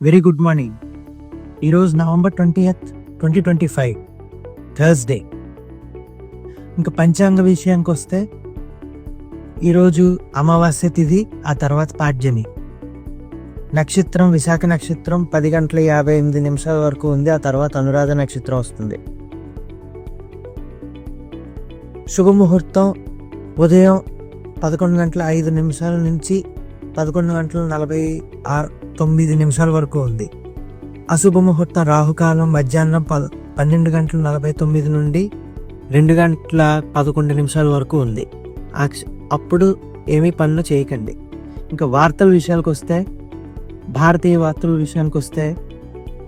Very good morning. ఈరోజు November 20th 2025 Thursday. ఇంకా పంచాంగ విషయానికి వస్తే ఈరోజు అమావాస్య తిథి, ఆ తర్వాత పాడ్యమి. నక్షత్రం విశాఖ నక్షత్రం 10:58 వరకు ఉంది. ఆ తర్వాత అనురాధ నక్షత్రం వస్తుంది. శుభముహూర్తం ఉదయం 11:05 నుంచి 11:49 వరకు ఉంది. అశుభ ముహూర్తం రాహుకాలం మధ్యాహ్నం 12:49 నుండి 2:11 వరకు ఉంది. అప్పుడు ఏమీ పనులు చేయకండి. ఇంకా వార్తల విషయానికి వస్తే, భారతీయ వార్తల విషయానికి వస్తే,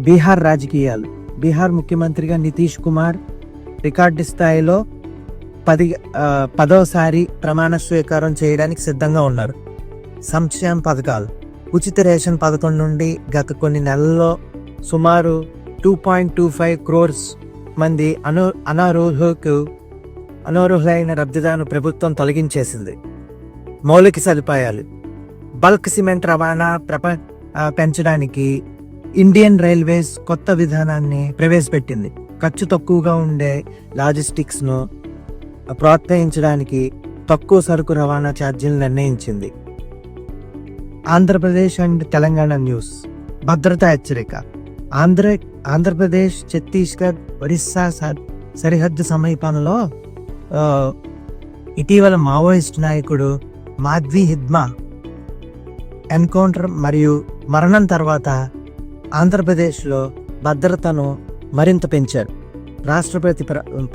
బీహార్ రాజకీయాలు. బీహార్ ముఖ్యమంత్రిగా నితీష్ కుమార్ రికార్డు స్థాయిలో 10వ ప్రమాణ స్వీకారం చేయడానికి సిద్ధంగా ఉన్నారు. సంక్షేమ పథకాలు. ఉచిత రేషన్ పథకం నుండి గత కొన్ని నెలల్లో సుమారు 2.25 crores మంది అనర్హులైన లబ్ధిదారులను ప్రభుత్వం తొలగించేసింది. మౌలిక సదుపాయాలు. బల్క్ సిమెంట్ రవాణా పెంచడానికి ఇండియన్ రైల్వేస్ కొత్త విధానాన్ని ప్రవేశపెట్టింది. ఖర్చు తక్కువగా ఉండే లాజిస్టిక్స్ను ప్రోత్సహించడానికి తక్కువ సరుకు రవాణా ఛార్జీలు నిర్ణయించింది. Andhra Pradesh and Telangana news. భద్రతా హెచ్చరిక. ఆంధ్రప్రదేశ్, ఛత్తీస్గఢ్, ఒరిస్సా సరిహద్దు సమీపంలో ఇటీవల మావోయిస్ట్ నాయకుడు మాధ్వి హిద్మా ఎన్కౌంటర్ మరియు మరణం తర్వాత ఆంధ్రప్రదేశ్లో భద్రతను మరింత పెంచారు. రాష్ట్రపతి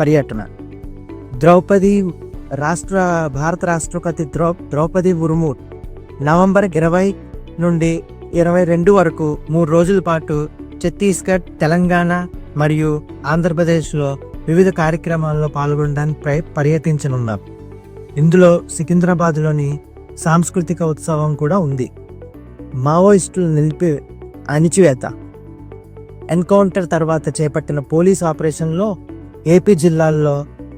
పర్యటన. భారత రాష్ట్రపతి ద్రౌపది ముర్ము నవంబర్ 20 నుండి 22 వరకు 3 రోజుల పాటు ఛత్తీస్గఢ్, తెలంగాణ మరియు ఆంధ్రప్రదేశ్లో వివిధ కార్యక్రమాల్లో పాల్గొనడానికి పర్యటించనున్నారు. ఇందులో సికింద్రాబాద్లోని సాంస్కృతిక ఉత్సవం కూడా ఉంది. మావోయిస్టులు అణిచివేత. ఎన్కౌంటర్ తర్వాత చేపట్టిన పోలీస్ ఆపరేషన్లో ఏపీ జిల్లాల్లో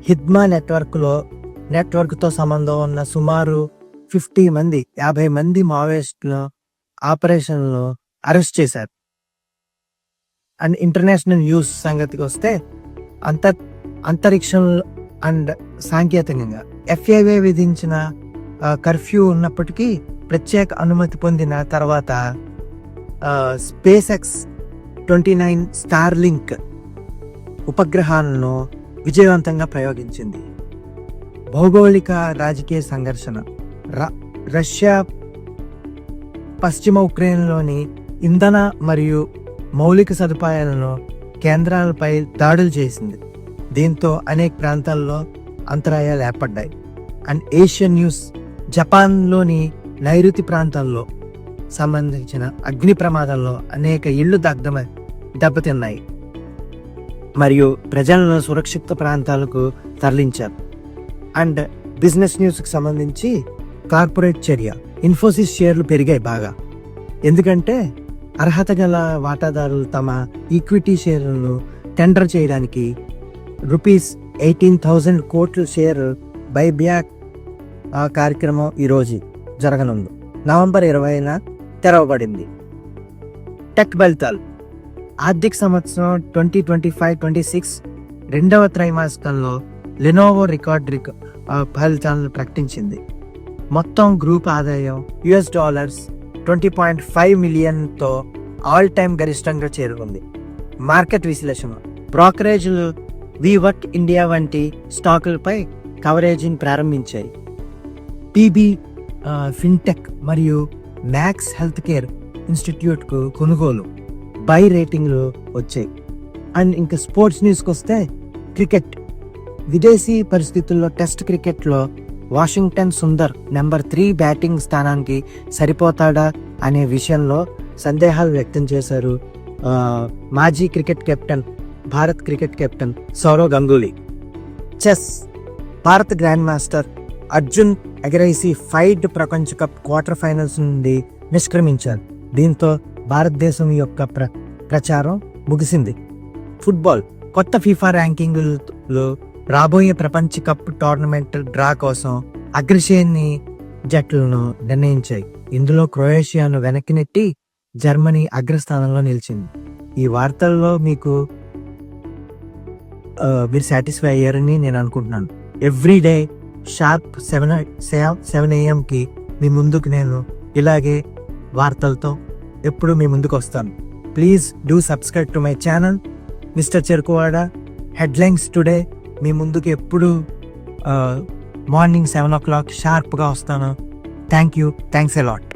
హిద్మా నెట్వర్క్తో సంబంధం ఉన్న సుమారు 50 మంది మావోయిస్టుల ఆపరేషన్లో అరెస్ట్ చేశారు. అండ్ ఇంటర్నేషనల్ న్యూస్ సంగతికి వస్తే, అంతరిక్షం అండ్ సాంకేతికంగా FAA విధించిన కర్ఫ్యూ ఉన్నప్పటికీ ప్రత్యేక అనుమతి పొందిన తర్వాత SpaceX 29 స్టార్లింక్ ఉపగ్రహాలను విజయవంతంగా ప్రయోగించింది. భౌగోళిక రాజకీయ సంఘర్షణ. రష్యా పశ్చిమ ఉక్రెయిన్లోని ఇంధన మరియు మౌలిక సదుపాయాలను కేంద్రాలపై దాడులు చేసింది. దీంతో అనేక ప్రాంతాల్లో అంతరాయాలు ఏర్పడ్డాయి. And Asian news. జపాన్లోని నైరుతి ప్రాంతాల్లో సంబంధించిన అగ్ని ప్రమాదంలో అనేక ఇళ్లు దెబ్బతిన్నాయి మరియు ప్రజలను సురక్షిత ప్రాంతాలకు తరలించారు. అండ్ బిజినెస్ న్యూస్కి సంబంధించి కార్పొరేట్ చర్య. ఇన్ఫోసిస్ షేర్లు పెరిగాయి బాగా. ఎందుకంటే అర్హత గల వాటాదారులు తమ ఈక్విటీ షేర్లను టెండర్ చేయడానికి ₹18,000 కోట్ల షేర్ బైబ్యాక్ కార్యక్రమం ఈరోజు జరగనుంది. నవంబర్ 20న తెరవబడింది. టెక్ ఫలితాలు. ఆర్థిక సంవత్సరం 2025-26 రెండవ త్రైమాసికంలో లెనోవో రికార్డు ఫలితాలను ప్రకటించింది. మొత్తం గ్రూప్ ఆదాయం $20.5 మిలియన్తో ఆల్ టైమ్ గరిష్టంగా చేరుకుంది. మార్కెట్ విశ్లేషణ. బ్రోకరేజీలు వీవర్క్ ఇండియా వంటి స్టాకులపై కవరేజీని ప్రారంభించాయి. PB ఫిన్టెక్ మరియు మ్యాక్స్ హెల్త్ కేర్ ఇన్స్టిట్యూట్కు కొనుగోలు, బై రేటింగ్లు వచ్చాయి. అండ్ ఇంకా స్పోర్ట్స్ న్యూస్కి వస్తే, క్రికెట్. విదేశీ పరిస్థితుల్లో టెస్ట్ క్రికెట్లో వాషింగ్టన్ సుందర్ నెంబర్ 3 బ్యాటింగ్ స్థానానికి సరిపోతాడా అనే విషయంలో సందేహాలు వ్యక్తం చేశారు మాజీ భారత్ cricket captain Sourav Ganguly. Chess. భారత గ్రాండ్ మాస్టర్ అర్జున్ ఎగరైసి ఫైడ్ ప్రపంచ కప్ క్వార్టర్ ఫైనల్స్ నుండి నిష్క్రమించారు. దీంతో భారతదేశం యొక్క ప్రచారం ముగిసింది. ఫుట్బాల్. కొత్త ఫీఫా ర్యాంకింగ్లో రాబోయే ప్రపంచ కప్ టోర్నమెంట్ డ్రా కోసం అగ్రశ్రేణి జట్లను నిర్ణయించాయి. ఇందులో క్రొయేషియాను వెనక్కి నెట్టి జర్మనీ అగ్రస్థానంలో నిలిచింది. ఈ వార్తల్లో మీకు మీరు సాటిస్ఫై అయ్యారని నేను అనుకుంటున్నాను. ఎవ్రీ డే షార్ప్ 7 AM మీ ముందుకు నేను ఇలాగే వార్తలతో ఎప్పుడు మీ ముందుకు వస్తాను. Please do subscribe to my channel mister Cherukuvada. Headlines today మీ ముందుకు ఎప్పుడు మార్నింగ్ 7 o'clock షార్ప్గా వస్తాను. Thanks a lot.